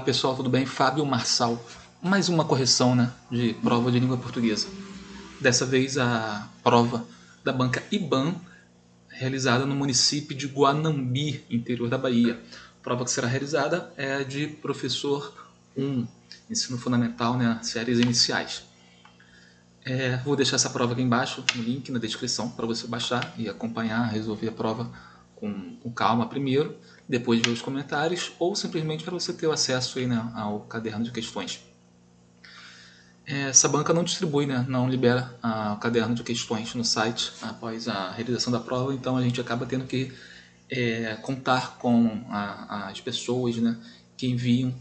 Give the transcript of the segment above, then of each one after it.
pessoal, tudo bem? Fábio Marçal. Mais uma correção, né, de prova de língua portuguesa. Dessa vez a prova da banca IBAN, realizada no município de Guanambi, interior da Bahia. A prova que será realizada é a de professor 1, ensino fundamental, né, séries iniciais. Vou deixar essa prova aqui embaixo, no link na descrição, para você baixar e acompanhar, resolver a prova com calma primeiro, depois ver os comentários, ou simplesmente para você ter o acesso aí, né, ao caderno de questões. Essa banca não distribui, né, não libera o caderno de questões no site após a realização da prova, então a gente acaba tendo que contar com as pessoas, né, que enviam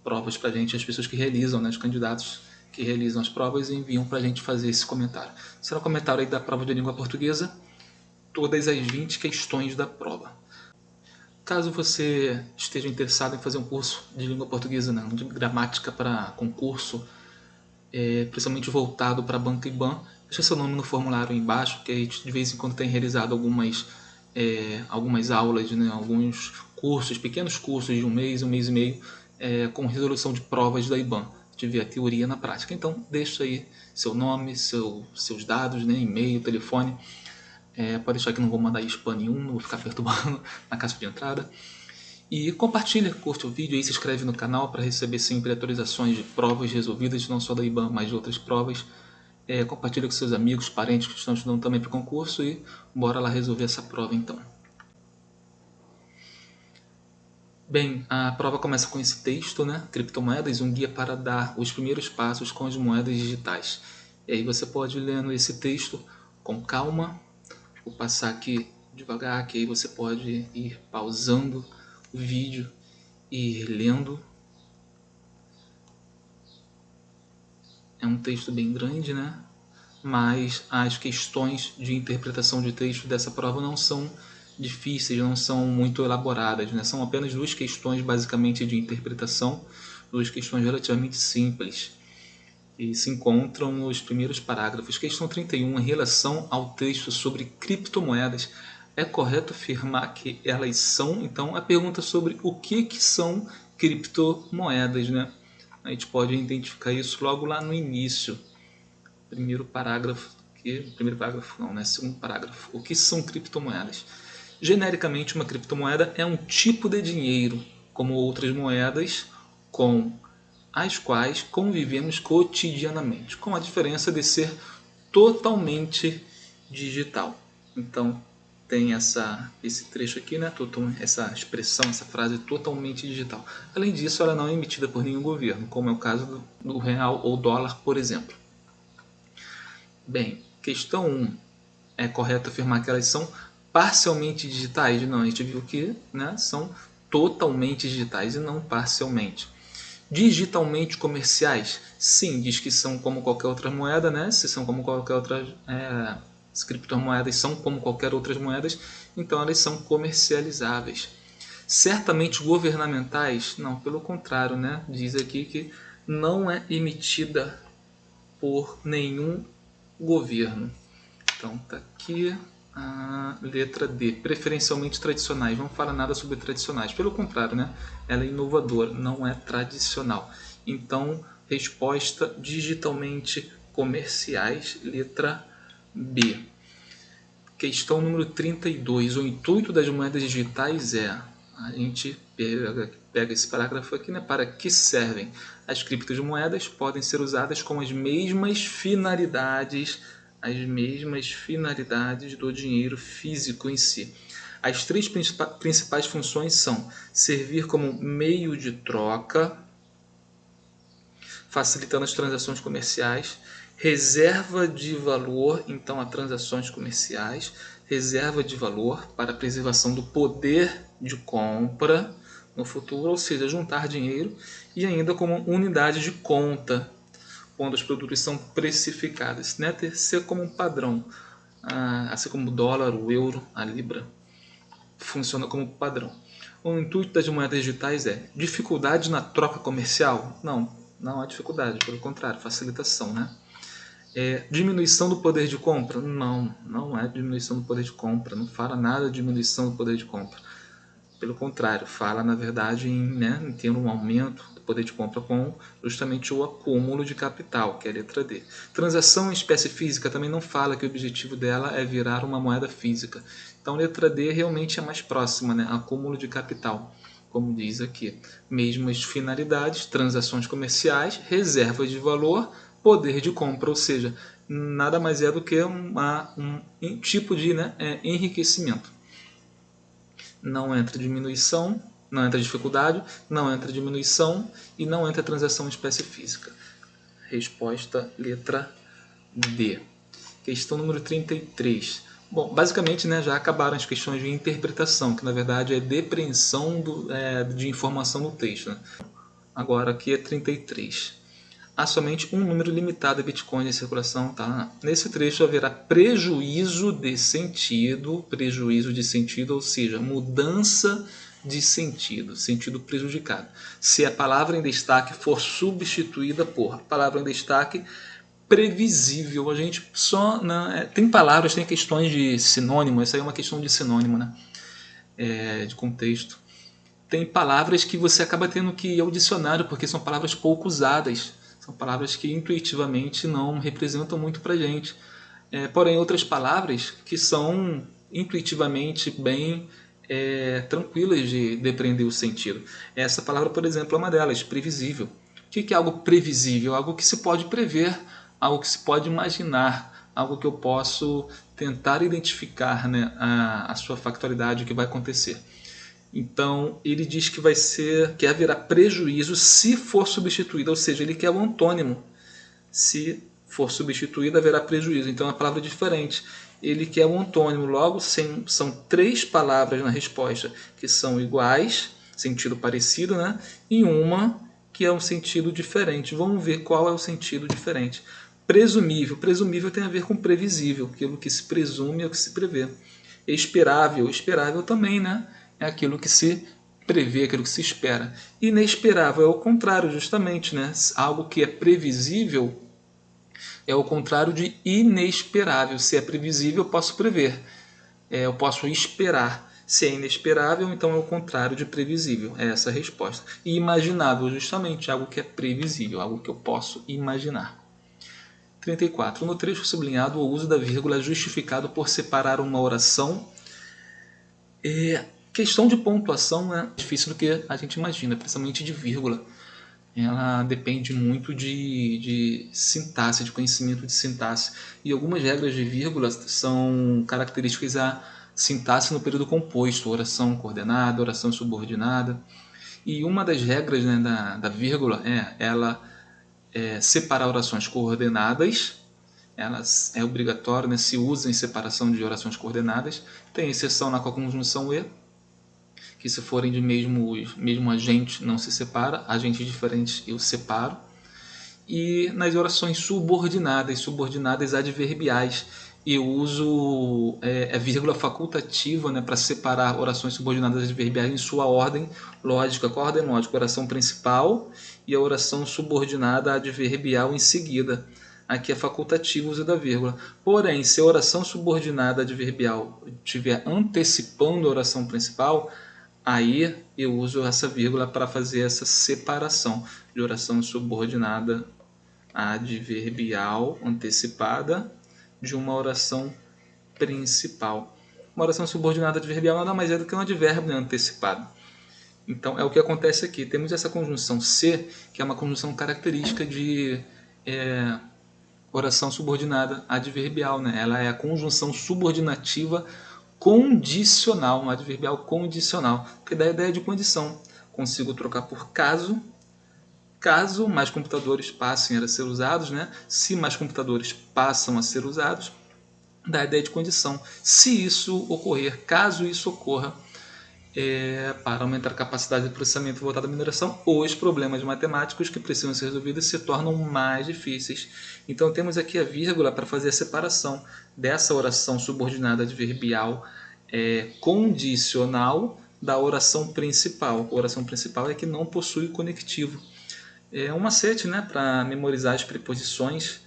provas para a gente, as pessoas que realizam, né, os candidatos que realizam as provas e enviam para a gente fazer esse comentário. Será um comentário aí da prova de língua portuguesa, todas as 20 questões da prova. Caso você esteja interessado em fazer um curso de língua portuguesa, né, de gramática para concurso, principalmente voltado para a banca IBAN, deixa seu nome no formulário aí embaixo, que a gente de vez em quando tem realizado algumas aulas, né, alguns cursos, pequenos cursos de um mês e meio, com resolução de provas da IBAN. De ver a teoria na prática. Então, deixa aí seu nome, seus dados, né, e-mail, telefone. Pode deixar que não vou mandar spam nenhum, não vou ficar perturbando na caixa de entrada. E compartilha, curte o vídeo e se inscreve no canal para receber sempre atualizações de provas resolvidas, não só da IBAN, mas de outras provas. Compartilha com seus amigos, parentes que estão estudando também para o concurso e bora lá resolver essa prova então. Bem, a prova começa com esse texto, né? Criptomoedas, um guia para dar os primeiros passos com as moedas digitais. E aí você pode ir lendo esse texto com calma. Vou passar aqui devagar, que aí você pode ir pausando o vídeo e ir lendo. É um texto bem grande, né? Mas as questões de interpretação de texto dessa prova não são difíceis, não são muito elaboradas, né? São apenas duas questões basicamente de interpretação, duas questões relativamente simples. E se encontram nos primeiros parágrafos. Questão 31, em relação ao texto sobre criptomoedas, é correto afirmar que elas são? Então, a pergunta sobre o que são criptomoedas, né? A gente pode identificar isso logo lá no início. Segundo parágrafo, o que são criptomoedas? Genericamente, uma criptomoeda é um tipo de dinheiro, como outras moedas, com as quais convivemos cotidianamente, com a diferença de ser totalmente digital. Então, tem esse trecho aqui, né? Essa expressão, essa frase totalmente digital. Além disso, ela não é emitida por nenhum governo, como é o caso do real ou dólar, por exemplo. Bem, questão 1. É correto afirmar que elas são parcialmente digitais? Não, a gente viu que, né, são totalmente digitais e não parcialmente. Digitalmente comerciais? Sim, diz que são como qualquer outra moeda, né? Se são como qualquer outra, as criptomoedas são como qualquer outras moedas, então elas são comercializáveis. Certamente governamentais? Não, pelo contrário, né? Diz aqui que não é emitida por nenhum governo. Então tá aqui a letra D, preferencialmente tradicionais. Não fala nada sobre tradicionais, pelo contrário, né? Ela é inovadora, não é tradicional. Então, resposta digitalmente comerciais, letra B. Questão número 32. O intuito das moedas digitais a gente pega esse parágrafo aqui, né? Para que servem? As criptomoedas podem ser usadas com as mesmas finalidades do dinheiro físico em si. As três principais funções são servir como meio de troca, facilitando as transações comerciais, reserva de valor, então a transações comerciais, reserva de valor para a preservação do poder de compra no futuro, ou seja, juntar dinheiro, e ainda como unidade de conta, quando os produtos são precificados, né? Ser como um padrão, assim como o dólar, o euro, a libra, funciona como padrão. O intuito das moedas digitais é dificuldade na troca comercial? Não há dificuldade, pelo contrário, facilitação, né? Diminuição do poder de compra? Não é diminuição do poder de compra, não fala nada de diminuição do poder de compra. Pelo contrário, fala na verdade em ter um aumento do poder de compra com justamente o acúmulo de capital, que é a letra D. Transação em espécie física também não fala que o objetivo dela é virar uma moeda física. Então, letra D realmente é mais próxima, né? Acúmulo de capital, como diz aqui. Mesmas finalidades, transações comerciais, reserva de valor, poder de compra, ou seja, nada mais é do que um tipo de enriquecimento. Não entra diminuição, não entra dificuldade, não entra diminuição e não entra transação em espécie física. Resposta letra D. Questão número 33. Bom, basicamente já acabaram as questões de interpretação, que na verdade é depreensão de informação no texto. Né? Agora aqui é 33. Há somente um número limitado de bitcoins em circulação. Tá? Nesse trecho haverá prejuízo de sentido, ou seja, mudança de sentido prejudicado. Se a palavra em destaque for substituída por palavra em destaque previsível. A gente só tem palavras, tem questões de sinônimo. Essa aí é uma questão de sinônimo, né? De contexto. Tem palavras que você acaba tendo que ir ao dicionário porque são palavras pouco usadas. São palavras que intuitivamente não representam muito para a gente. Porém, outras palavras que são intuitivamente bem tranquilas de depreender o sentido. Essa palavra, por exemplo, é uma delas, previsível. O que é algo previsível? Algo que se pode prever, algo que se pode imaginar, algo que eu posso tentar identificar a sua factualidade, o que vai acontecer. Então, ele diz que haverá prejuízo se for substituído, ou seja, ele quer o antônimo. Se for substituído, haverá prejuízo. Então, é uma palavra diferente. Ele quer o antônimo. Logo, são 3 palavras na resposta que são iguais, sentido parecido, né? E uma que é um sentido diferente. Vamos ver qual é o sentido diferente. Presumível. Presumível tem a ver com previsível, aquilo que se presume é o que se prevê. Esperável. Esperável também, né? É aquilo que se prevê, aquilo que se espera. Inesperável é o contrário, justamente, né? Algo que é previsível é o contrário de inesperável. Se é previsível, eu posso prever. Eu posso esperar. Se é inesperável, então é o contrário de previsível. É essa a resposta. E imaginável, justamente, algo que é previsível, algo que eu posso imaginar. 34. No trecho sublinhado, o uso da vírgula é justificado por separar uma oração. Questão de pontuação é difícil do que a gente imagina, principalmente de vírgula. Ela depende muito de sintaxe, de conhecimento de sintaxe. E algumas regras de vírgula são características à sintaxe no período composto, oração coordenada, oração subordinada. E uma das regras da vírgula ela separar orações coordenadas. Ela é obrigatória, se usa em separação de orações coordenadas. Tem exceção na conjunção e, que se forem de mesmo agente não se separa, agentes diferentes eu separo. E nas orações subordinadas adverbiais, eu uso vírgula facultativa para separar orações subordinadas adverbiais em sua ordem lógica. Qual a ordem lógica? A oração principal e a oração subordinada adverbial em seguida. Aqui é facultativo o uso da vírgula. Porém, se a oração subordinada adverbial estiver antecipando a oração principal, aí eu uso essa vírgula para fazer essa separação de oração subordinada adverbial antecipada de uma oração principal. Uma oração subordinada adverbial nada mais é do que um advérbio antecipado. Então é o que acontece aqui. Temos essa conjunção se, que é uma conjunção característica de oração subordinada adverbial. Ela é a conjunção subordinativa condicional, um adverbial condicional, que dá a ideia de condição. Consigo trocar por caso mais computadores passem a ser usados, se mais computadores passam a ser usados, dá a ideia de condição. Se isso ocorrer, caso isso ocorra, para aumentar a capacidade de processamento voltada à mineração, os problemas matemáticos que precisam ser resolvidos se tornam mais difíceis. Então temos aqui a vírgula para fazer a separação dessa oração subordinada adverbial condicional da oração principal. A oração principal é que não possui conectivo. É um macete para memorizar as preposições.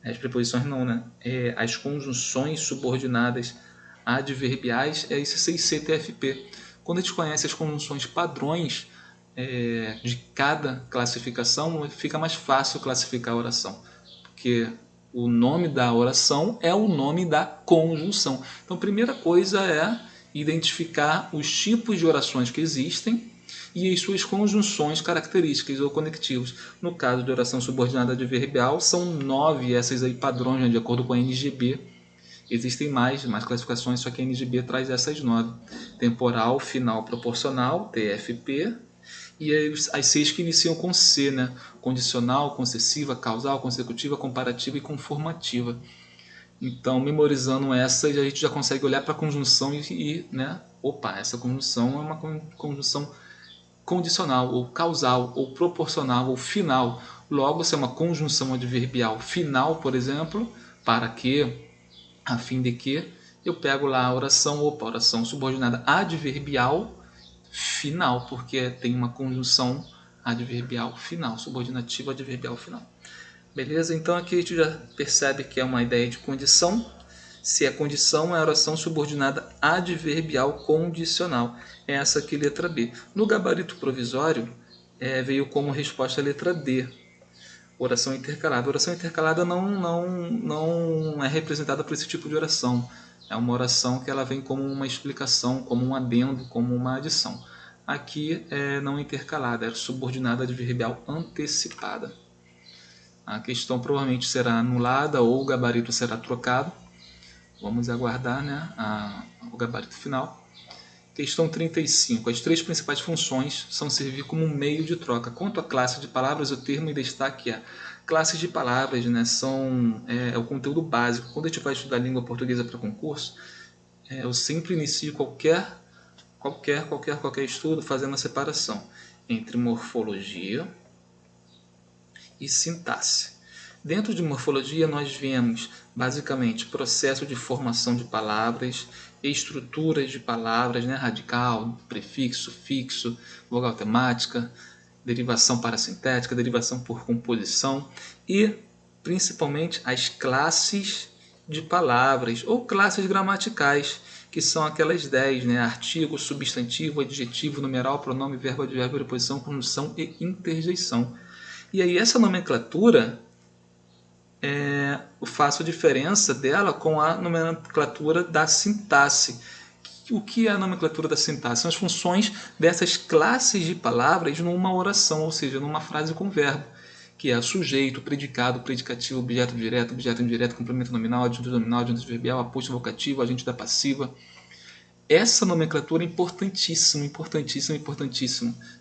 As preposições não, as conjunções subordinadas adverbiais é esse 6CTFP. Quando a gente conhece as conjunções padrões de cada classificação, fica mais fácil classificar a oração, porque o nome da oração é o nome da conjunção. Então, a primeira coisa é identificar os tipos de orações que existem e as suas conjunções características ou conectivos. No caso de oração subordinada adverbial, são 9 essas aí padrões, né, de acordo com a NGB. Existem mais classificações, só que a NGB traz essas 9. Temporal, final, proporcional, TFP, e as 6 que iniciam com C, né? Condicional, concessiva, causal, consecutiva, comparativa e conformativa. Então, memorizando essas, a gente já consegue olhar para a conjunção né? Opa, essa conjunção é uma conjunção condicional, ou causal, ou proporcional, ou final. Logo, se é uma conjunção adverbial final, por exemplo, para que, a fim de que, eu pego lá a oração, oração subordinada adverbial final, porque tem uma conjunção adverbial final, subordinativo adverbial final. Beleza? Então aqui a gente já percebe que é uma ideia de condição. Se é condição, é a oração subordinada adverbial condicional. É essa aqui, letra B. No gabarito provisório, veio como resposta a letra D. Oração intercalada. Oração intercalada não é representada por esse tipo de oração. É uma oração que ela vem como uma explicação, como um adendo, como uma adição. Aqui é não intercalada, é subordinada adverbial antecipada. A questão provavelmente será anulada ou o gabarito será trocado. Vamos aguardar, né, o gabarito final. Questão 35. As 3 principais funções são servir como um meio de troca. Quanto à classe de palavras, o termo em destaque é classes de palavras, né, é o conteúdo básico. Quando a gente vai estudar língua portuguesa para concurso, eu sempre inicio qualquer estudo fazendo a separação entre morfologia e sintaxe. Dentro de morfologia, nós vemos basicamente processo de formação de palavras, estruturas de palavras, né? Radical, prefixo, fixo, vogal temática, derivação parasintética, derivação por composição e principalmente as classes de palavras ou classes gramaticais, que são aquelas 10, né? Artigo, substantivo, adjetivo, numeral, pronome, verbo, advérbio, preposição, conjunção e interjeição. E aí essa nomenclatura, eu faço a diferença dela com a nomenclatura da sintaxe. O que é a nomenclatura da sintaxe? São as funções dessas classes de palavras numa oração, ou seja, numa frase com verbo, que é sujeito, predicado, predicativo, objeto direto, objeto indireto, complemento nominal, adjunto nominal, adjunto adverbial, aposto vocativo, agente da passiva. Essa nomenclatura é importantíssimo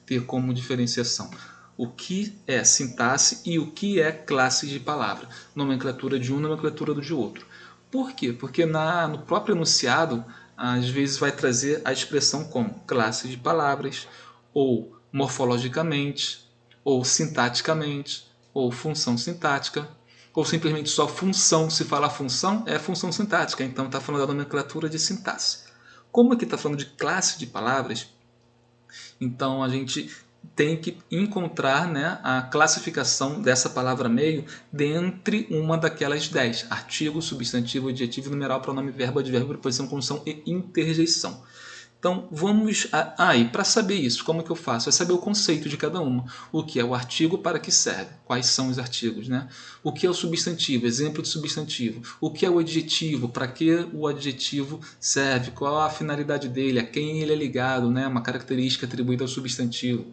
ter como diferenciação o que é sintaxe e o que é classe de palavra, nomenclatura de um, nomenclatura de outro. Por quê? Porque no próprio enunciado, às vezes vai trazer a expressão como classe de palavras, ou morfologicamente, ou sintaticamente, ou função sintática, ou simplesmente só função. Se falar função, é função sintática, então está falando da nomenclatura de sintaxe. Como aqui está falando de classe de palavras, então a gente tem que encontrar, né, a classificação dessa palavra meio dentre uma daquelas 10. Artigo, substantivo, adjetivo, numeral, pronome, verbo, advérbio, preposição, conjunção e interjeição. Então, vamos... e para saber isso, como que eu faço? É saber o conceito de cada uma. O que é o artigo, para que serve? Quais são os artigos, né? O que é o substantivo? Exemplo de substantivo. O que é o adjetivo? Para que o adjetivo serve? Qual a finalidade dele? A quem ele é ligado, né? Uma característica atribuída ao substantivo.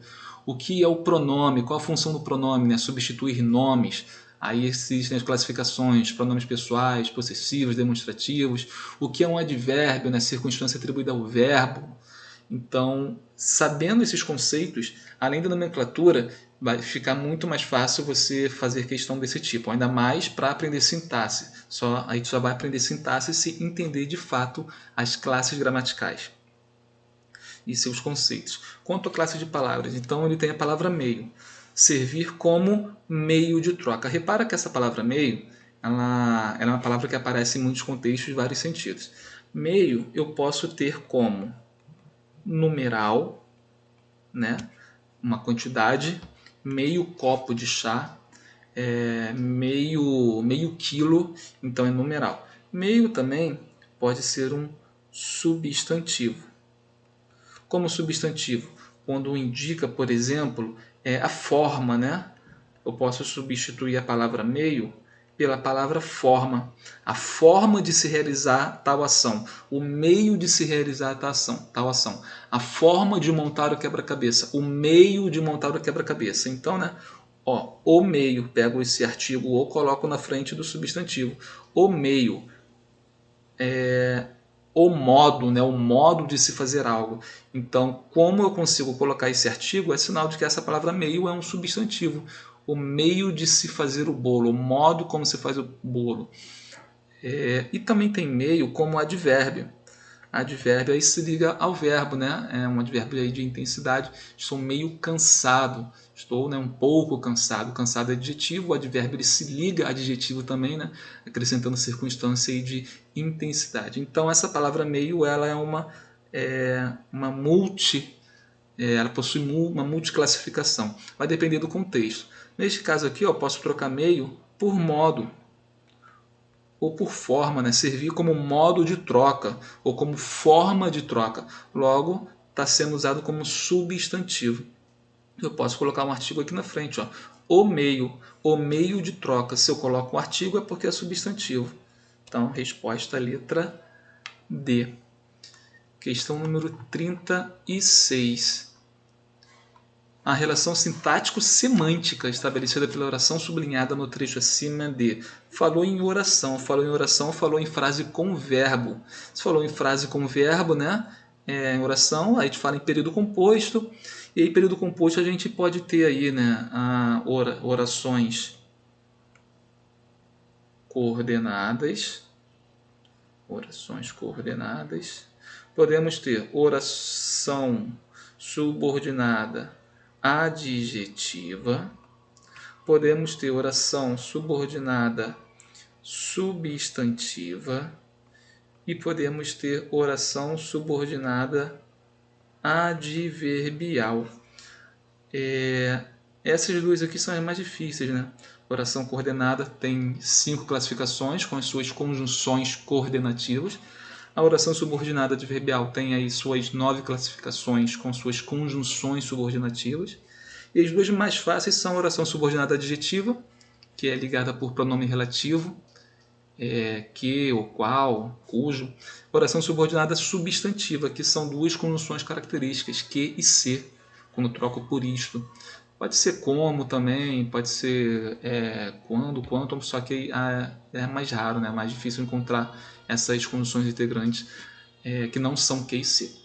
O que é o pronome? Qual a função do pronome, né? Substituir nomes. Aí existem as classificações, pronomes pessoais, possessivos, demonstrativos. O que é um advérbio, né? Circunstância atribuída ao verbo. Então, sabendo esses conceitos, além da nomenclatura, vai ficar muito mais fácil você fazer questão desse tipo. Ainda mais para aprender sintaxe. A gente só vai aprender sintaxe se entender de fato as classes gramaticais e seus conceitos. Quanto à classe de palavras, então ele tem a palavra meio. Servir como meio de troca. Repara que essa palavra meio, ela é uma palavra que aparece em muitos contextos, em vários sentidos. Meio eu posso ter como numeral, né? Uma quantidade, meio copo de chá, meio quilo, então é numeral. Meio também pode ser um substantivo. como substantivo, quando indica, por exemplo, a forma, né? Eu posso substituir a palavra meio pela palavra forma. A forma de se realizar tal ação, o meio de se realizar tal ação, a forma de montar o quebra-cabeça, o meio de montar o quebra-cabeça. Então, né? Ó, o meio, pego esse artigo ou coloco na frente do substantivo. O meio, o modo, né? O modo de se fazer algo. Então, como eu consigo colocar esse artigo, é sinal de que essa palavra meio é um substantivo. O meio de se fazer o bolo, o modo como se faz o bolo. E também tem meio como advérbio. Advérbio aí se liga ao verbo, né? É um advérbio aí de intensidade. Estou meio cansado. Estou, né, um pouco cansado. Cansado é adjetivo, o advérbio ele se liga a adjetivo também, né? Acrescentando circunstância aí de intensidade. Então essa palavra meio ela é uma ela possui uma multiclassificação. Vai depender do contexto. Neste caso aqui, eu posso trocar meio por modo ou por forma, né? Servir como modo de troca ou como forma de troca. Logo, está sendo usado como substantivo. Eu posso colocar um artigo aqui na frente, ó. O meio de troca. Se eu coloco um artigo é porque é substantivo. Então, resposta letra D. Questão número 36. A relação sintático-semântica estabelecida pela oração sublinhada no trecho acima de falou em oração, falou em frase com verbo. Se falou em frase com verbo, né? Em oração, aí a gente fala em período composto. E aí, período composto, a gente pode ter aí, né, orações coordenadas. Orações coordenadas. Podemos ter oração subordinada adjetiva. Podemos ter oração subordinada substantiva. E podemos ter oração subordinada adverbial. Essas duas aqui são as mais difíceis, né? Oração coordenada tem 5 classificações com as suas conjunções coordenativas. A oração subordinada adverbial tem aí suas 9 classificações com suas conjunções subordinativas. E as duas mais fáceis são a oração subordinada adjetiva, que é ligada por pronome relativo, que, ou qual, cujo. Oração subordinada substantiva, que são duas conjunções características, que e se, quando troco por isto. Pode ser como também, pode ser quando, quanto, só que é mais raro, né? É mais difícil encontrar essas conjunções integrantes que não são que e se.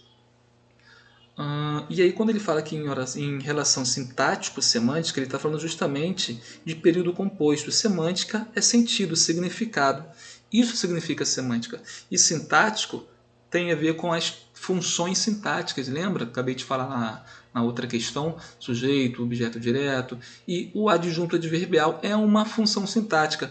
E aí, quando ele fala aqui em relação sintático-semântica, ele está falando justamente de período composto. Semântica é sentido, significado. Isso significa semântica. E sintático tem a ver com as funções sintáticas. Lembra? Acabei de falar na outra questão, sujeito, objeto direto. E o adjunto adverbial é uma função sintática.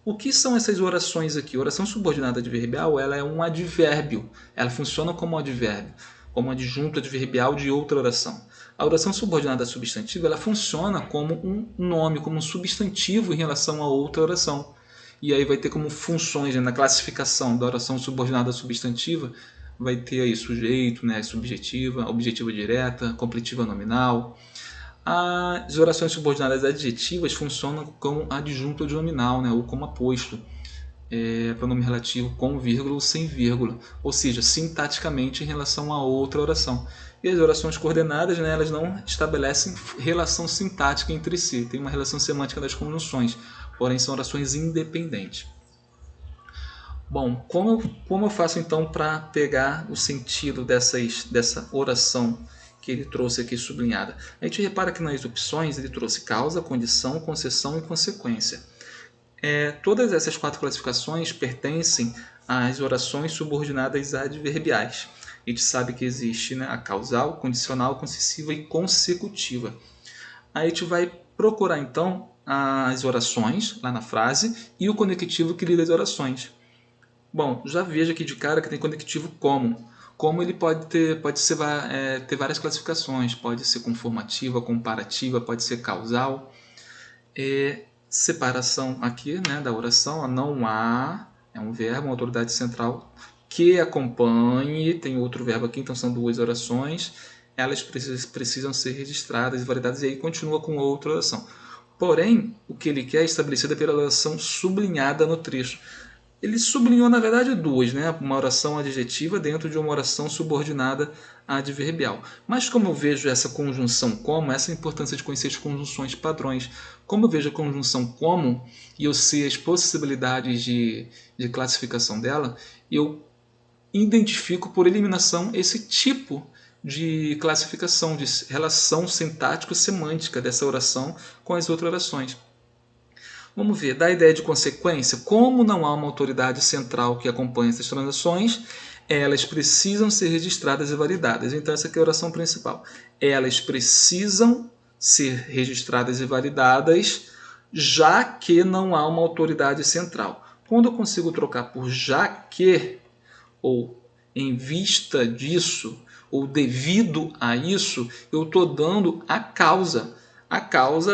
O que são essas orações aqui? Oração subordinada adverbial ela é um advérbio. Ela funciona como advérbio, como adjunto adverbial de outra oração. A oração subordinada substantiva ela funciona como um nome, como um substantivo em relação a outra oração. E aí vai ter como funções, né, na classificação da oração subordinada substantiva, vai ter aí sujeito, né, subjetiva, objetiva direta, completiva nominal. As orações subordinadas adjetivas funcionam como adjunto adnominal, né, ou como aposto. Pronome relativo com vírgula ou sem vírgula, ou seja, sintaticamente em relação a outra oração. E as orações coordenadas, né, elas não estabelecem relação sintática entre si, tem uma relação semântica das conjunções, porém são orações independentes. Bom, como eu faço então para pegar o sentido dessa oração que ele trouxe aqui sublinhada? A gente repara que nas opções ele trouxe causa, condição, concessão e consequência. Todas essas 4 classificações pertencem às orações subordinadas adverbiais. A gente sabe que existe, né, a causal, condicional, concessiva e consecutiva. Aí a gente vai procurar então as orações lá na frase e o conectivo que liga as orações. Bom, já vejo aqui de cara que tem conectivo como. Como ele pode ter várias classificações, pode ser conformativa, comparativa, pode ser causal. Separação aqui, né, da oração, não há, é um verbo, uma autoridade central que acompanhe, tem outro verbo aqui, então são duas orações, elas precisam ser registradas e validadas, e aí continua com outra oração. Porém, o que ele quer é estabelecido pela oração sublinhada no trecho. Ele sublinhou, na verdade, duas, né? Uma oração adjetiva dentro de uma oração subordinada adverbial. Mas como eu vejo essa conjunção como, essa é a importância de conhecer as conjunções padrões. Como eu vejo a conjunção como e eu sei as possibilidades de classificação dela, eu identifico por eliminação esse tipo de classificação, de relação sintático-semântica dessa oração com as outras orações. Vamos ver, da ideia de consequência, como não há uma autoridade central que acompanhe essas transações, elas precisam ser registradas e validadas. Então essa aqui é a oração principal. Elas precisam ser registradas e validadas, já que não há uma autoridade central. Quando eu consigo trocar por já que, ou em vista disso, ou devido a isso, eu estou dando a causa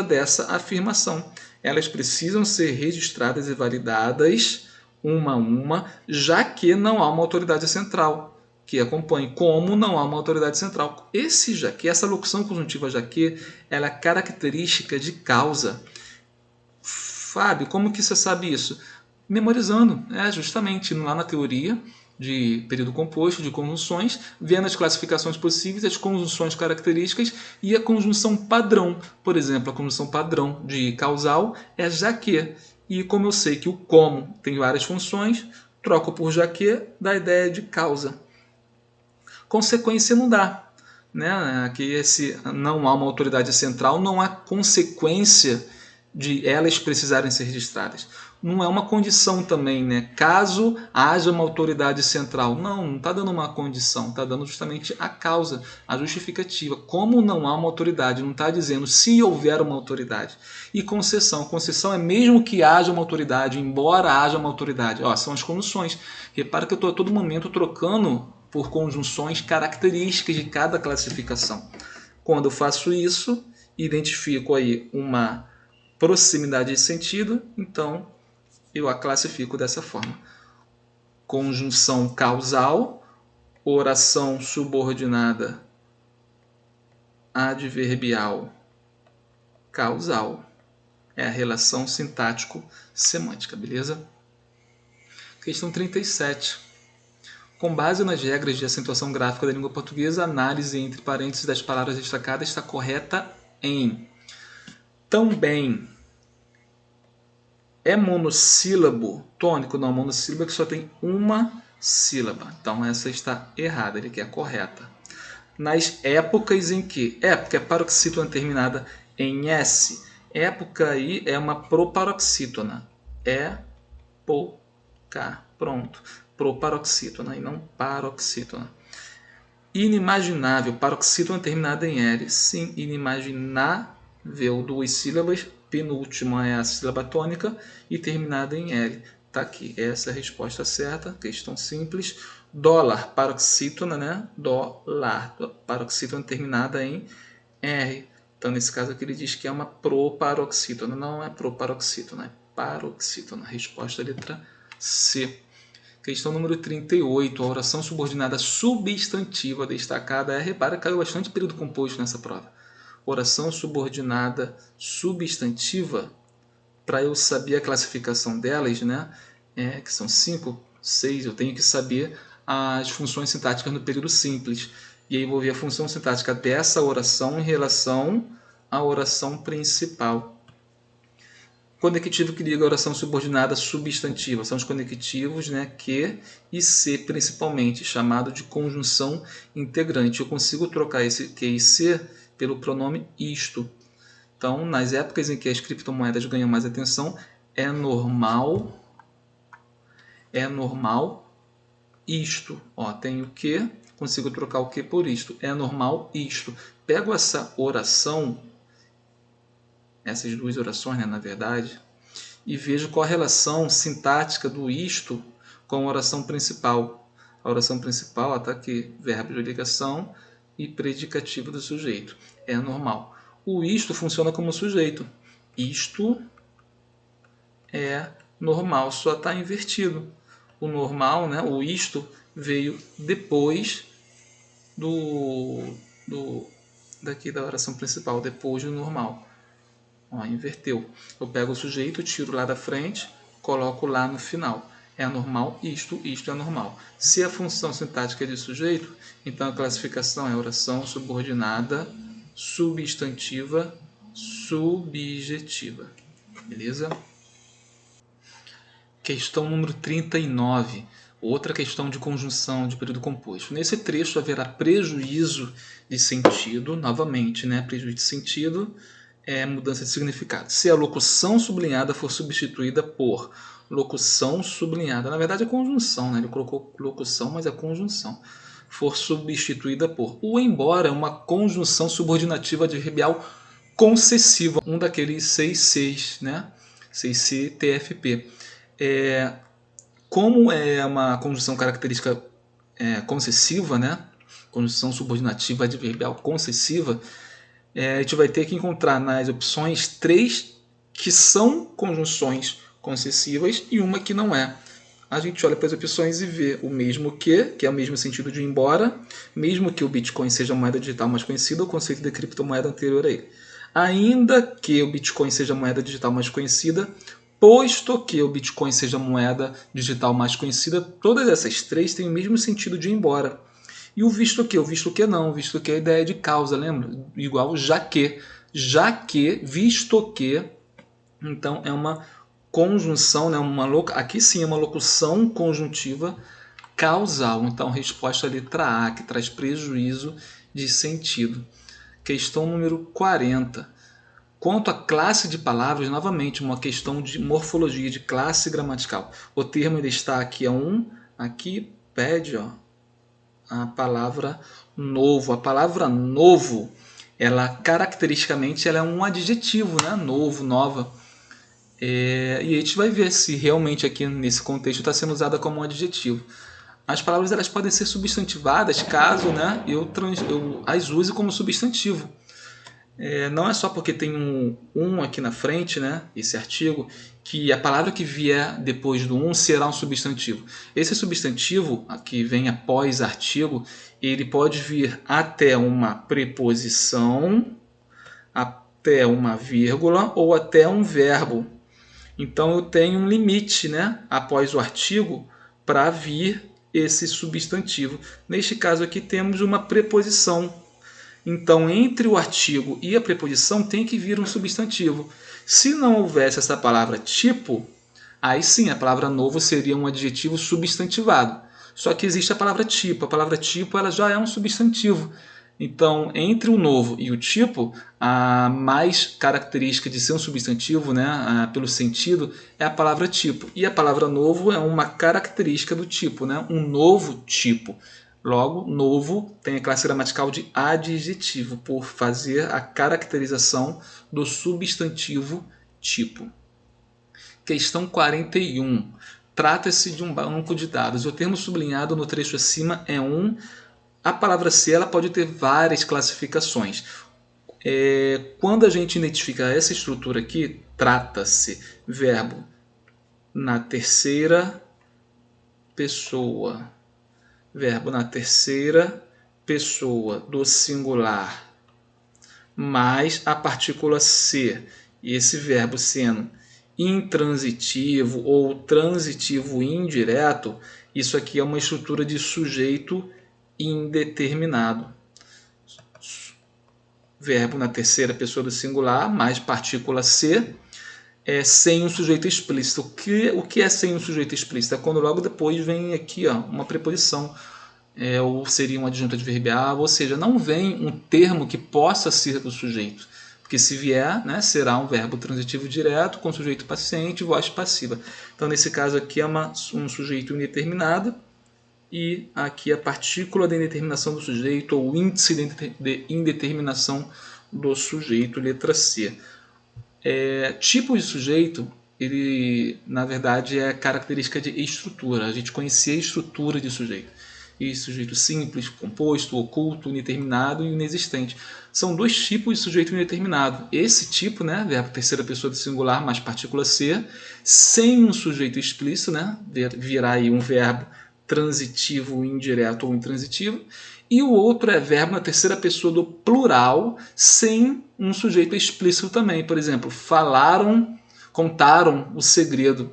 dessa afirmação. Elas precisam ser registradas e validadas uma a uma, já que não há uma autoridade central que acompanhe. Como não há uma autoridade central? Esse já que, essa locução conjuntiva já que, ela é característica de causa. Fábio, como que você sabe isso? Memorizando, justamente indo lá na teoria de período composto, de conjunções, vendo as classificações possíveis, as conjunções características e a conjunção padrão. Por exemplo, a conjunção padrão de causal é já que. E como eu sei que o como tem várias funções, troco por já que, dá a ideia de causa. Consequência não dá. Né? Que esse não há uma autoridade central, não há consequência de elas precisarem ser registradas. Não é uma condição também, né? Caso haja uma autoridade central. Não está dando uma condição, está dando justamente a causa, a justificativa. Como não há uma autoridade, não está dizendo se houver uma autoridade. E concessão. Concessão é mesmo que haja uma autoridade, embora haja uma autoridade. São as condições. Repara que eu estou a todo momento trocando por conjunções características de cada classificação. Quando eu faço isso, identifico aí uma proximidade de sentido, então eu a classifico dessa forma. Conjunção causal, oração subordinada adverbial causal. É a relação sintático-semântica, beleza? Questão 37. Com base nas regras de acentuação gráfica da língua portuguesa, a análise entre parênteses das palavras destacadas está correta em também. É monossílabo tônico? Não, monossílabo é que só tem uma sílaba. Então essa está errada, ele quer a correta. Nas épocas em que... Época é paroxítona terminada em S. Época aí é uma proparoxítona. Época. Pronto. Proparoxítona e não paroxítona. Inimaginável. Paroxítona terminada em L. Sim, inimaginável. Duas sílabas. Penúltima é a sílaba tônica e terminada em L. Está aqui. Essa é a resposta certa. Questão simples. Dólar. Paroxítona, né? Dólar. Paroxítona terminada em R. Então, nesse caso aqui, ele diz que é uma proparoxítona. Não é proparoxítona, é paroxítona. Resposta letra C. Questão número 38. A oração subordinada substantiva destacada é... Repara, caiu bastante período composto nessa prova. Oração subordinada substantiva, para eu saber a classificação delas, né? Que são 5, 6, eu tenho que saber as funções sintáticas no período simples. E aí vou ver a função sintática dessa oração em relação à oração principal. Conectivo que liga a oração subordinada substantiva. São os conectivos, né, que e se, principalmente, chamado de conjunção integrante. Eu consigo trocar esse que e se pelo pronome isto. Então, nas épocas em que as criptomoedas ganham mais atenção, é normal isto. Tem o que, consigo trocar o que por isto. É normal isto. Pego essa oração, essas duas orações, né, na verdade, e vejo qual a relação sintática do isto com a oração principal. A oração principal está aqui, verbo de ligação e predicativo do sujeito. É normal. O isto funciona como sujeito. Isto é normal, só está invertido. O normal, né, o isto, veio depois daqui da oração principal, depois do normal. Ó, inverteu. Eu pego o sujeito, tiro lá da frente, coloco lá no final. É anormal isto é normal. Se a função sintática é de sujeito, então a classificação é oração subordinada, substantiva, subjetiva. Beleza? Questão número 39. Outra questão de conjunção de período composto. Nesse trecho haverá prejuízo de sentido, novamente, né? Prejuízo de sentido é mudança de significado. Se a locução sublinhada for substituída por locução sublinhada, na verdade é conjunção, né? Ele colocou locução, mas é conjunção. For substituída por. O embora é uma conjunção subordinativa adverbial concessiva, um daqueles 6Cs, né? 6C, TFP. Como é uma conjunção característica concessiva, né? Conjunção subordinativa adverbial concessiva, a gente vai ter que encontrar nas opções 3 que são conjunções concessivas e uma que não é. A gente olha para as opções e vê o mesmo que é o mesmo sentido de embora, mesmo que o Bitcoin seja a moeda digital mais conhecida, o conceito de criptomoeda anterior a ele. Ainda que o Bitcoin seja a moeda digital mais conhecida, posto que o Bitcoin seja a moeda digital mais conhecida, todas essas três têm o mesmo sentido de embora. E o visto que? O visto que não. O visto que é a ideia de causa, lembra? Igual já que. Já que, visto que. Então é uma conjunção, né? Aqui sim é uma locução conjuntiva causal. Então resposta à letra A, que traz prejuízo de sentido. Questão número 40. Quanto à classe de palavras, novamente uma questão de morfologia, de classe gramatical. O termo ainda está aqui a aqui pede a palavra novo. A palavra novo, ela caracteristicamente ela é um adjetivo, né? Novo, nova. E a gente vai ver se realmente aqui nesse contexto está sendo usada como um adjetivo. As palavras elas podem ser substantivadas caso, né, eu as use como substantivo. Não é só porque tem um aqui na frente, né, esse artigo, que a palavra que vier depois do será um substantivo. Esse substantivo, que vem após artigo, ele pode vir até uma preposição, até uma vírgula ou até um verbo. Então eu tenho um limite, né, após o artigo para vir esse substantivo. Neste caso aqui temos uma preposição. Então, entre o artigo e a preposição tem que vir um substantivo. Se não houvesse essa palavra tipo, aí sim a palavra novo seria um adjetivo substantivado. Só que existe a palavra tipo. A palavra tipo ela já é um substantivo. Então, entre o novo e o tipo, a mais característica de ser um substantivo, né, pelo sentido, é a palavra tipo. E a palavra novo é uma característica do tipo, né, um novo tipo. Logo, novo tem a classe gramatical de adjetivo, por fazer a caracterização do substantivo tipo. Questão 41. Trata-se de um banco de dados. O termo sublinhado no trecho acima é A palavra ser ela pode ter várias classificações. Quando a gente identifica essa estrutura aqui, trata-se verbo na terceira pessoa. Verbo na terceira pessoa do singular mais a partícula ser. E esse verbo sendo intransitivo ou transitivo indireto, isso aqui é uma estrutura de sujeito indeterminado. Verbo na terceira pessoa do singular mais partícula ser sem um sujeito explícito. O que é sem um sujeito explícito? É quando logo depois vem aqui uma preposição, ou seria um adjunto adverbial, ou seja, não vem um termo que possa ser do sujeito. Porque se vier, né, será um verbo transitivo direto com sujeito paciente e voz passiva. Então, nesse caso aqui é um sujeito indeterminado e aqui a partícula de indeterminação do sujeito ou índice de indeterminação do sujeito, letra C. Tipo de sujeito, ele na verdade é característica de estrutura. A gente conhecia a estrutura de sujeito. E sujeito simples, composto, oculto, indeterminado e inexistente. São dois tipos de sujeito indeterminado. Esse tipo, né, verbo terceira pessoa do singular mais partícula ser, sem um sujeito explícito, né, virá aí um verbo transitivo, indireto ou intransitivo. E o outro é verbo na terceira pessoa do plural, sem um sujeito explícito também. Por exemplo, falaram, contaram o segredo.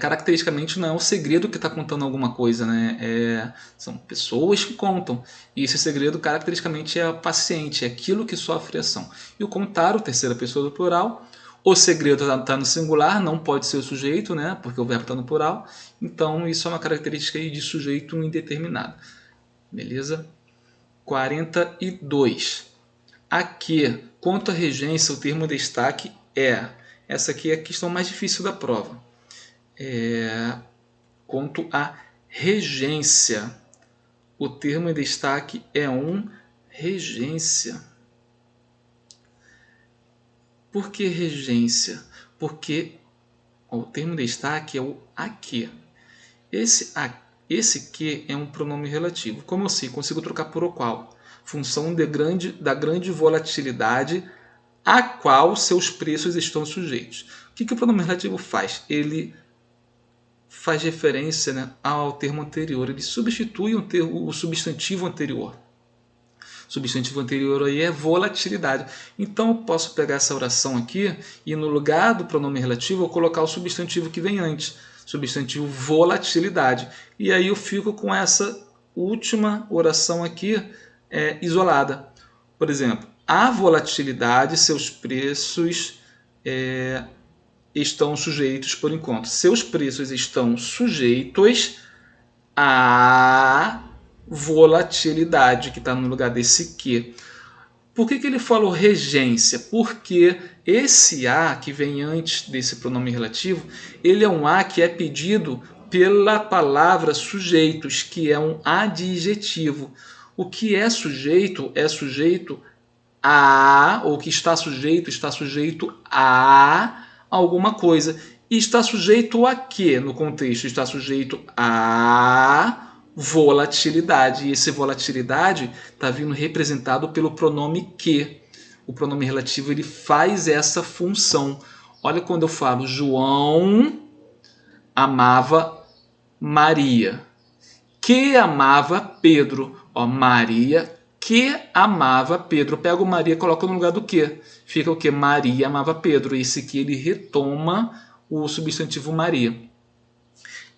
Caracteristicamente não é o segredo que está contando alguma coisa, né? São pessoas que contam. E esse segredo caracteristicamente é paciente, é aquilo que sofre ação. E o contaram, terceira pessoa do plural. O segredo está no singular, não pode ser o sujeito, né? Porque o verbo está no plural. Então isso é uma característica de sujeito indeterminado. Beleza? 42. Aqui, quanto à regência, o termo destaque é. Essa aqui é a questão mais difícil da prova. Quanto à regência, o termo em destaque é regência. Por que regência? Porque o termo em destaque é o aqui. Esse que é um pronome relativo. Como eu sei? Consigo trocar por o qual. Função da grande volatilidade a qual seus preços estão sujeitos. O que o pronome relativo faz? Ele faz referência, né, ao termo anterior. Ele substitui o substantivo anterior. O substantivo anterior aí é volatilidade. Então eu posso pegar essa oração aqui e no lugar do pronome relativo eu colocar o substantivo que vem antes. Substantivo volatilidade. E aí eu fico com essa última oração aqui isolada. Por exemplo, a volatilidade, seus preços estão sujeitos por enquanto. Seus preços estão sujeitos à volatilidade, que está no lugar desse que. Por que ele falou regência? Porque esse a que vem antes desse pronome relativo, ele é um a que é pedido pela palavra sujeitos, que é um adjetivo. O que é sujeito a, ou que está sujeito a alguma coisa. E está sujeito a quê no contexto? Está sujeito a volatilidade. E esse volatilidade está vindo representado pelo pronome que. O pronome relativo ele faz essa função. Olha quando eu falo João amava Maria, que amava Pedro. Maria que amava Pedro. Eu pego Maria e coloco no lugar do que. Fica o que? Maria amava Pedro. Esse que ele retoma o substantivo Maria.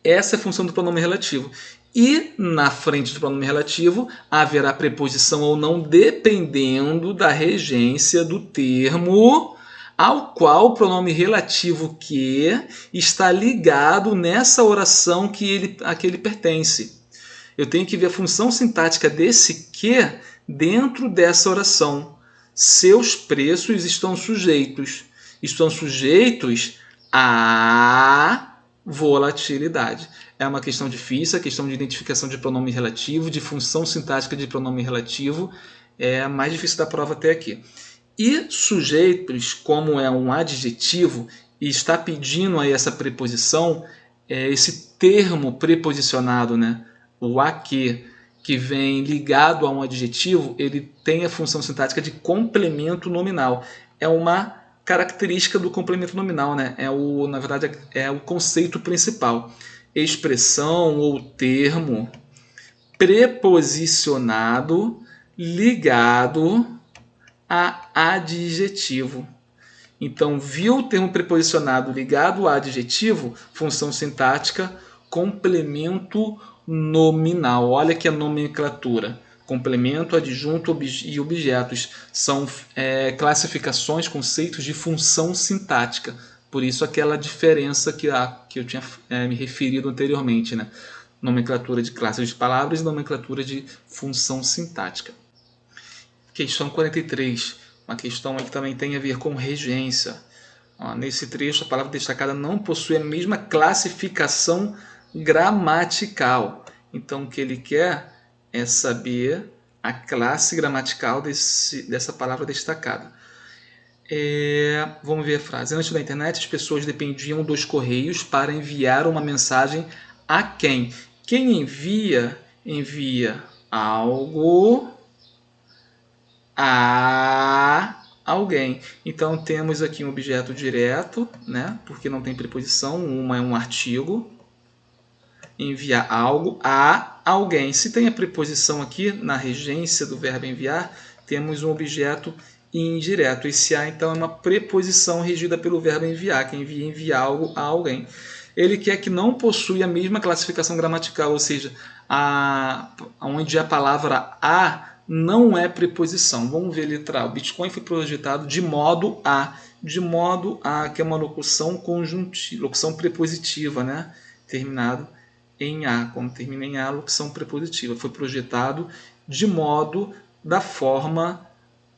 Essa é a função do pronome relativo. E na frente do pronome relativo haverá preposição ou não, dependendo da regência do termo ao qual o pronome relativo que está ligado nessa oração a que ele pertence. Eu tenho que ver a função sintática desse que dentro dessa oração. Seus preços estão sujeitos. Estão sujeitos à volatilidade. É uma questão difícil, a questão de identificação de pronome relativo, de função sintática de pronome relativo, é a mais difícil da prova até aqui. E sujeitos, como é um adjetivo e está pedindo aí essa preposição, esse termo preposicionado, né, o a que vem ligado a um adjetivo, ele tem a função sintática de complemento nominal. É uma característica do complemento nominal, né? Na verdade, é o conceito principal. Expressão ou termo preposicionado ligado a adjetivo. Então, viu o termo preposicionado ligado a adjetivo, função sintática, complemento nominal. Olha que a nomenclatura. Complemento, adjunto e objetos são classificações, conceitos de função sintática. Por isso aquela diferença que eu tinha me referido anteriormente, né? Nomenclatura de classes de palavras e nomenclatura de função sintática. Questão 43. Uma questão que também tem a ver com regência. Nesse trecho, a palavra destacada não possui a mesma classificação gramatical. Então, o que ele quer é saber a classe gramatical dessa palavra destacada. Vamos ver a frase. Antes da internet, as pessoas dependiam dos correios para enviar uma mensagem a quem? Quem envia algo a alguém. Então temos aqui um objeto direto, né? Porque não tem preposição, uma é um artigo. enviar algo a alguém. Se tem a preposição aqui na regência do verbo enviar, temos um objeto indireto. Esse a, então, é uma preposição regida pelo verbo enviar, que envia algo a alguém. Ele quer que não possui a mesma classificação gramatical, ou seja, onde a palavra a não é preposição. Vamos ver a letra A. O Bitcoin foi projetado de modo a, que é uma locução conjuntiva, locução prepositiva, né? Terminado em a. Quando termina em a, locução prepositiva. Foi projetado de modo, da forma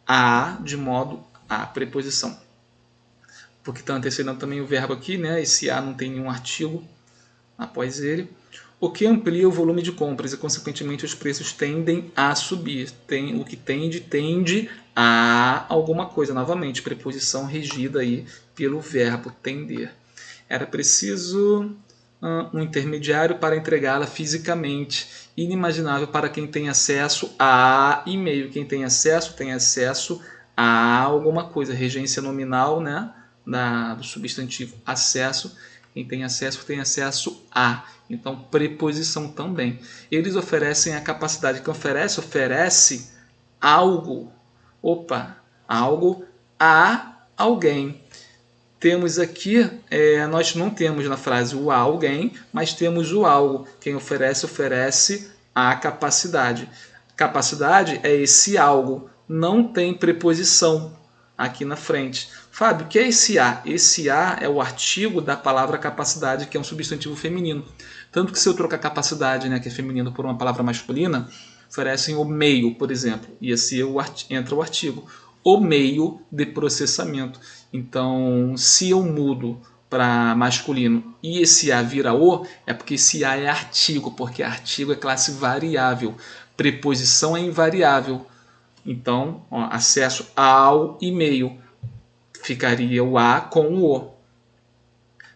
a, de modo a, preposição. Porque está antecedendo também o verbo aqui, né? Esse a não tem nenhum artigo após ele. O que amplia o volume de compras e, consequentemente, os preços tendem a subir. O que tende a alguma coisa. Novamente, preposição regida aí pelo verbo tender. Era preciso um intermediário para entregá-la fisicamente. Inimaginável para quem tem acesso a e-mail. Quem tem acesso a alguma coisa. Regência nominal, né? Do substantivo acesso. Quem tem acesso a. Então, preposição também. Eles oferecem a capacidade. Que oferece algo. Algo a alguém. Temos aqui, nós não temos na frase o a alguém, mas temos o algo. Quem oferece a capacidade. Capacidade é esse algo. Não tem preposição aqui na frente. Fábio, o que é esse a? Esse a é o artigo da palavra capacidade, que é um substantivo feminino. Tanto que se eu trocar capacidade, né, que é feminino, por uma palavra masculina, oferecem o meio, por exemplo. E assim entra o artigo. O meio de processamento. Então, se eu mudo para masculino e esse a vira o, é porque esse a é artigo, porque artigo é classe variável. Preposição é invariável. Então, acesso ao e-mail. Ficaria o a com o o.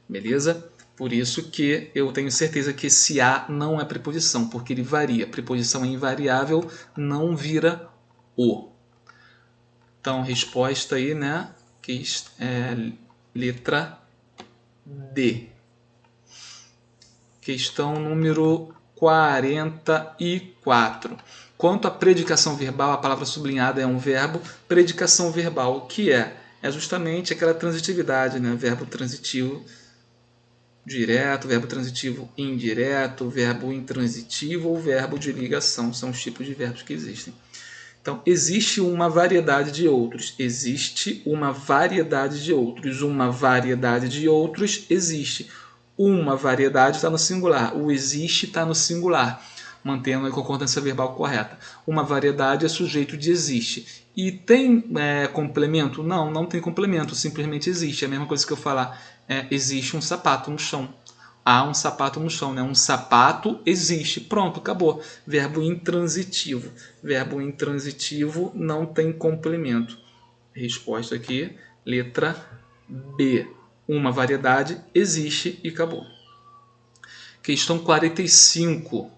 Beleza? Por isso que eu tenho certeza que esse a não é preposição, porque ele varia. Preposição é invariável, não vira o. Então, resposta aí, né? Que é letra D. Questão número 44. Quanto à predicação verbal, a palavra sublinhada é um verbo. Predicação verbal, o que é? É justamente aquela transitividade, né? Verbo transitivo direto, verbo transitivo indireto, verbo intransitivo ou verbo de ligação. São os tipos de verbos que existem. Então, existe uma variedade de outros. Existe uma variedade de outros. Uma variedade de outros existe. Uma variedade está no singular. O existe está no singular, mantendo a concordância verbal correta. Uma variedade é sujeito de existe. E tem complemento? Não, não tem complemento. Simplesmente existe. É a mesma coisa que eu falar, existe um sapato no chão. Há um sapato no chão, né? Um sapato existe. Pronto, acabou. Verbo intransitivo. Verbo intransitivo não tem complemento. Resposta aqui, letra B. Uma variedade existe e acabou. Questão 45.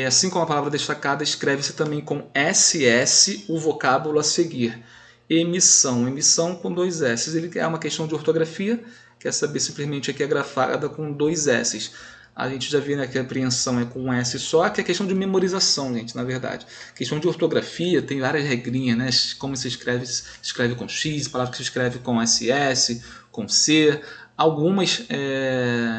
Assim como a palavra destacada, escreve-se também com SS o vocábulo a seguir. Emissão. Emissão com 2 S. Ele é uma questão de ortografia. Quer saber simplesmente aqui a grafada com 2 S. A gente já viu, né, que a apreensão é com um S só, que é questão de memorização, gente, na verdade. Questão de ortografia, tem várias regrinhas, né? Como se escreve com X, palavra que se escreve com SS, com C. Algumas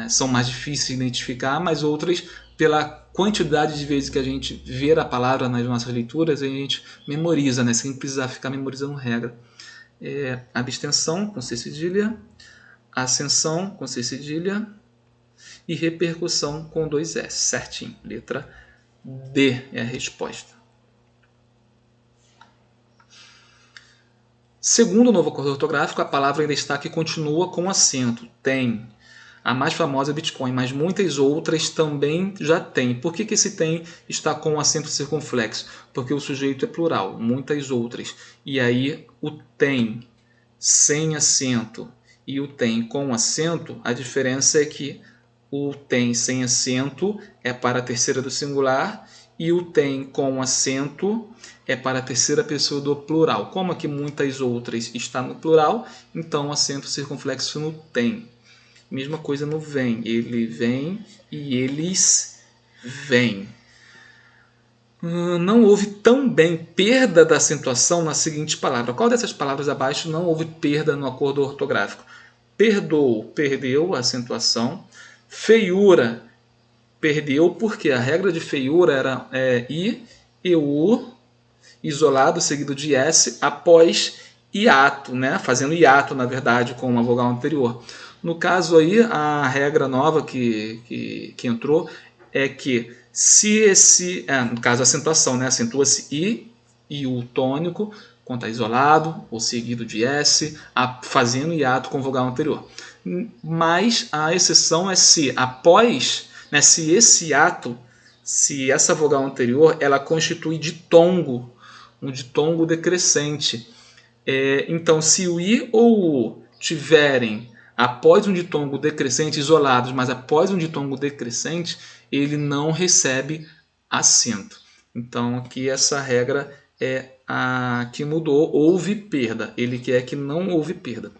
são mais difíceis de identificar, mas outras, pela quantidade de vezes que a gente vê a palavra nas nossas leituras, a gente memoriza, né? Sem precisar ficar memorizando regra. Abstenção, com C cedilha. Ascensão com C cedilha e repercussão com 2 S, certinho. Letra D é a resposta. Segundo o novo acordo ortográfico, a palavra em destaque continua com acento. Tem. A mais famosa é Bitcoin, mas muitas outras também já tem. Por que esse tem está com acento circunflexo? Porque o sujeito é plural, muitas outras. E aí o tem sem acento e o tem com acento, a diferença é que o tem sem acento é para a terceira do singular e o tem com acento é para a terceira pessoa do plural. Como aqui muitas outras está no plural, então acento circunflexo no tem. Mesma coisa no vem. Ele vem e eles vem. Não houve também perda da acentuação na seguinte palavra. Qual dessas palavras abaixo não houve perda no acordo ortográfico? Perdoou, perdeu a acentuação. Feiura, perdeu, porque a regra de feiura era I e U, isolado, seguido de S, após hiato, né? Fazendo hiato, na verdade, com uma vogal anterior. No caso aí, a regra nova que entrou é que se esse, no caso a acentuação, né? Acentua-se I e U tônico, quando está isolado ou seguido de S, fazendo hiato com vogal anterior. Mas a exceção é se após, né, se esse hiato, se essa vogal anterior, ela constitui ditongo, um ditongo decrescente. Então, se o I ou o U tiverem após um ditongo decrescente isolados, mas após um ditongo decrescente, ele não recebe acento. Então, aqui essa regra é a que mudou. Houve perda. Ele quer que não houve perda.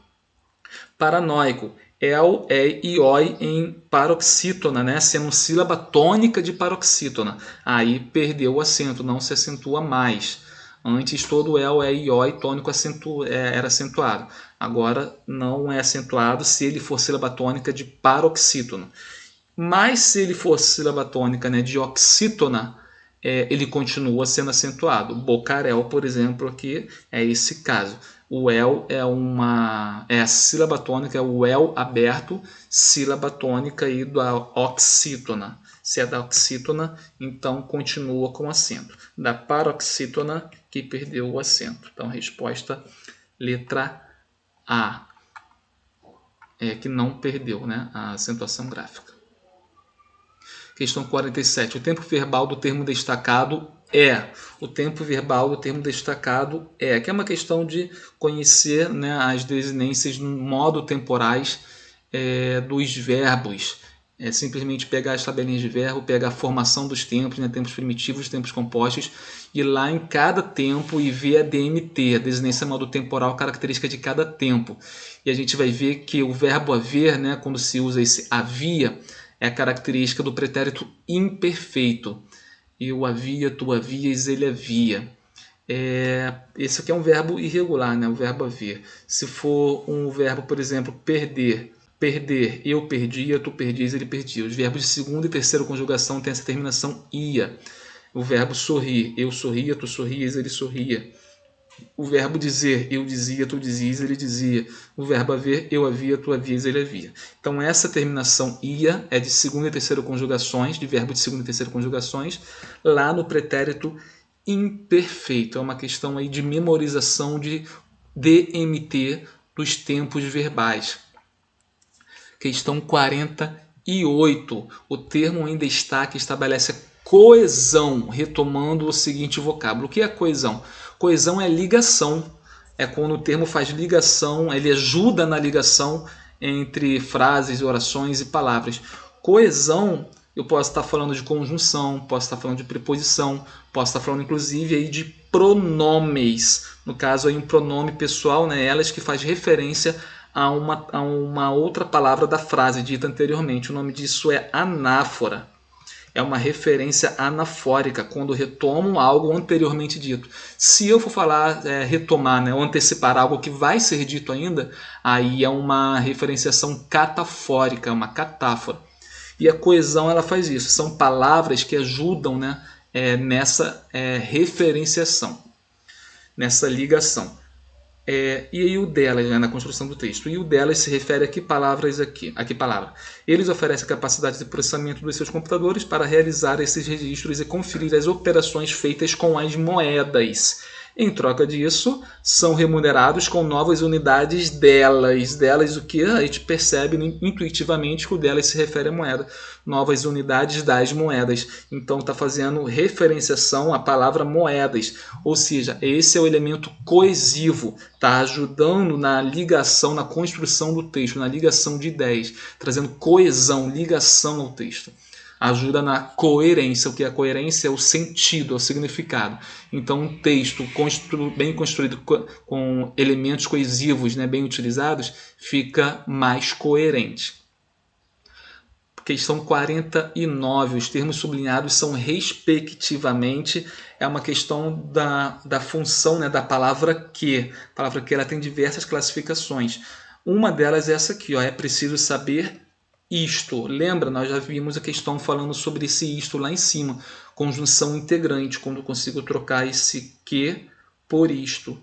Paranoico. El, e, oi em paroxítona, né? Sendo sílaba tônica de paroxítona. Aí perdeu o acento, não se acentua mais. Antes todo el, e, oi tônico era acentuado. Agora não é acentuado se ele for sílaba tônica de paroxítona. Mas se ele for sílaba tônica, né, de oxítona, ele continua sendo acentuado. Bocarel, por exemplo, aqui é esse caso. O el é a sílaba tônica, é o el aberto, sílaba tônica aí da oxítona. Se é da oxítona, então continua com acento. Da paroxítona, que perdeu o acento. Então, resposta letra A, que não perdeu, né, a acentuação gráfica. Questão 47. O tempo verbal do termo destacado é. O tempo verbal do termo destacado é. Que é uma questão de conhecer, né, as desinências no modo temporais dos verbos. É simplesmente pegar as tabelinhas de verbo, pegar a formação dos tempos, né, tempos primitivos, tempos compostos, ir lá em cada tempo e ver a DMT, a desinência modo temporal, característica de cada tempo. E a gente vai ver que o verbo haver, né, quando se usa esse havia, é a característica do pretérito imperfeito. Eu havia, tu havias, ele havia. Esse aqui é um verbo irregular, né? O verbo haver. Se for um verbo, por exemplo, perder. Perder, eu perdia, tu perdias, ele perdia. Os verbos de segunda e terceira conjugação têm essa terminação ia. O verbo sorrir, eu sorria, tu sorrias, ele sorria. O verbo dizer, eu dizia, tu dizias, ele dizia. O verbo haver, eu havia, tu havias, ele havia. Então essa terminação ia é de segunda e terceira conjugações, de verbo de segunda e terceira conjugações, lá no pretérito imperfeito. É uma questão aí de memorização de DMT dos tempos verbais. Questão 48. O termo em destaque estabelece coesão, retomando o seguinte vocábulo. O que é coesão? Coesão é ligação. É quando o termo faz ligação, ele ajuda na ligação entre frases, orações e palavras. Coesão, eu posso estar falando de conjunção, posso estar falando de preposição, posso estar falando inclusive aí de pronomes. No caso aí um pronome pessoal, né? Elas que faz referência a uma outra palavra da frase dita anteriormente. O nome disso é anáfora. É uma referência anafórica, quando retomam algo anteriormente dito. Se eu for falar, retomar, né, ou antecipar algo que vai ser dito ainda, aí é uma referenciação catafórica, uma catáfora. E a coesão ela faz isso. São palavras que ajudam, né, nessa referenciação, nessa ligação. E aí o delas, né, na construção do texto. E o delas se refere a que palavras aqui? A que palavra? Eles oferecem capacidade de processamento dos seus computadores para realizar esses registros e conferir as operações feitas com as moedas. Em troca disso, são remunerados com novas unidades delas. Delas o que? A gente percebe intuitivamente que o delas se refere à moeda. Novas unidades das moedas. Então está fazendo referenciação à palavra moedas. Ou seja, esse é o elemento coesivo. Está ajudando na ligação, na construção do texto, na ligação de ideias. Trazendo coesão, ligação ao texto. Ajuda na coerência. O que é a coerência? É o sentido, é o significado. Então, um texto bem construído com elementos coesivos, né, bem utilizados, fica mais coerente. questão 49, os termos sublinhados são respectivamente, é uma questão da função, né, da palavra que. A palavra que ela tem diversas classificações. Uma delas é essa aqui, ó, é preciso saber isto. Lembra, nós já vimos a questão falando sobre esse isto lá em cima. Conjunção integrante, quando eu consigo trocar esse que por isto.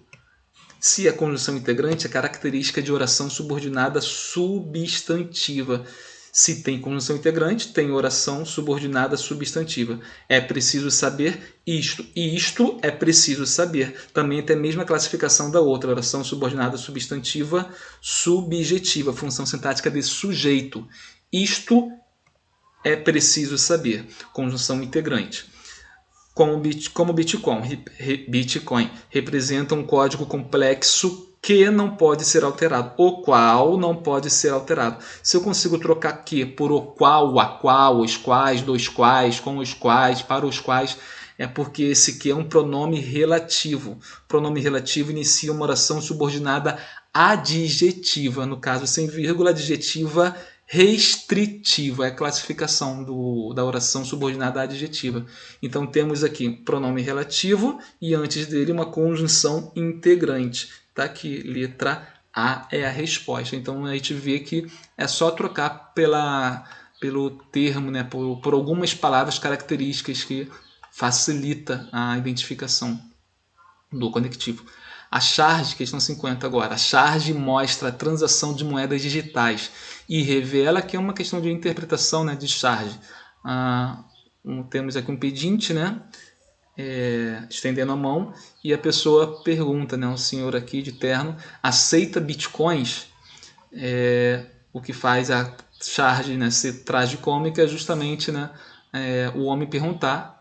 Se é conjunção integrante, é característica de oração subordinada substantiva. Se tem conjunção integrante, tem oração subordinada substantiva. É preciso saber isto. E isto é preciso saber. Também tem a mesma classificação da outra, oração subordinada substantiva subjetiva, função sintática de sujeito. Isto é preciso saber. Conjunção integrante. Como Bitcoin representa um código complexo que não pode ser alterado, o qual não pode ser alterado. Se eu consigo trocar que por o qual, a qual, os quais, dos quais, com os quais, para os quais, é porque esse que é um pronome relativo. Pronome relativo inicia uma oração subordinada adjetiva, no caso sem vírgula, adjetiva restritiva, é a classificação da oração subordinada adjetiva. Então temos aqui pronome relativo e antes dele uma conjunção integrante. Tá aqui, letra A é a resposta. Então a gente vê que é só trocar pelo termo, né, por algumas palavras características que facilita a identificação do conectivo. A charge, questão 50 agora. A charge mostra a transação de moedas digitais e revela que é uma questão de interpretação, né, de charge. Temos aqui um pedinte, né, estendendo a mão e a pessoa pergunta, né, um senhor aqui de terno, aceita bitcoins? O que faz a charge, né, ser tragicômica é justamente, né, o homem perguntar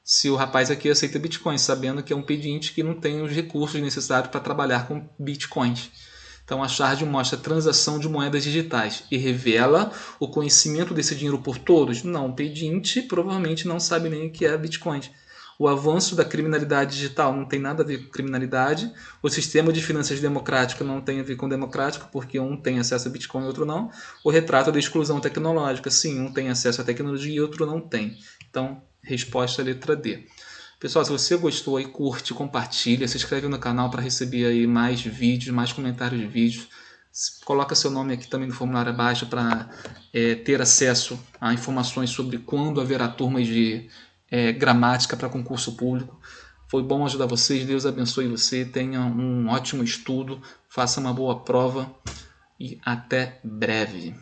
se o rapaz aqui aceita bitcoins, sabendo que é um pedinte que não tem os recursos necessários para trabalhar com bitcoins. Então a charge mostra a transação de moedas digitais e revela o conhecimento desse dinheiro por todos? Não, o pedinte provavelmente não sabe nem o que é bitcoins. O avanço da criminalidade digital não tem nada a ver com criminalidade. O sistema de finanças democrático não tem a ver com democrático, porque um tem acesso a Bitcoin e outro não. O retrato da exclusão tecnológica, sim, um tem acesso à tecnologia e outro não tem. Então, resposta letra D. Pessoal, se você gostou, aí curte, compartilha, se inscreve no canal para receber aí mais vídeos, mais comentários de vídeos. Coloca seu nome aqui também no formulário abaixo para ter acesso a informações sobre quando haverá turmas de gramática para concurso público. Foi bom ajudar vocês, Deus abençoe você, tenha um ótimo estudo, faça uma boa prova e até breve.